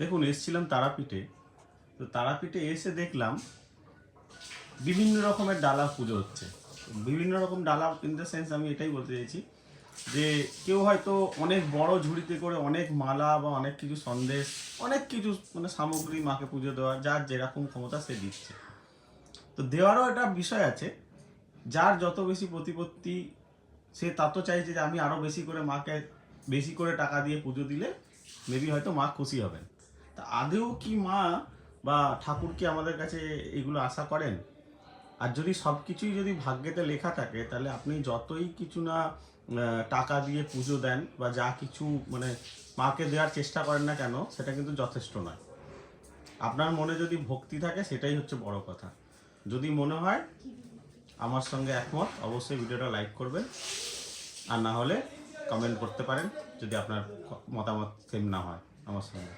দেখুন, এসেছিলাম তারাপীঠে। তো তারাপীঠে এসে দেখলাম বিভিন্ন রকমের ডালা পুজো হচ্ছে। বিভিন্ন রকম ডালা ইন দ্য সেন্স আমি এটাই বলতে চাইছি যে কেউ হয়তো অনেক বড় ঝুড়িতে করে অনেক মালা বা অনেক কিছু সন্দেশ, অনেক কিছু মানে সামগ্রী মাকে পুজো দেওয়ার, যার যেরকম ক্ষমতা সে দিচ্ছে। তো দেওয়ারও একটা বিষয় আছে, যার যত বেশি প্রতিপত্তি সে তত চাইছে যে আমি আরও বেশি করে মাকে বেশি করে টাকা দিয়ে পুজো দিলে মেবি হয়তো মা খুশি হবেন। তা আদেও কি মা বা ঠাকুর কি আমাদের কাছে এগুলো আশা করেন? আর যদি সব কিছুই যদি ভাগ্যেতে লেখা থাকে, তাহলে আপনি যতই কিছু না টাকা দিয়ে পুজো দেন বা যা কিছু মানে মাকে দেওয়ার চেষ্টা করেন না কেন, সেটা কিন্তু যথেষ্ট নয়। আপনার মনে যদি ভক্তি থাকে, সেটাই হচ্ছে বড় কথা। যদি মনে হয় আমার সঙ্গে একমত, অবশ্যই ভিডিওটা লাইক করবেন, আর না হলে কমেন্ট করতে পারেন যদি আপনার মতামত সেম না হয় আমার সঙ্গে।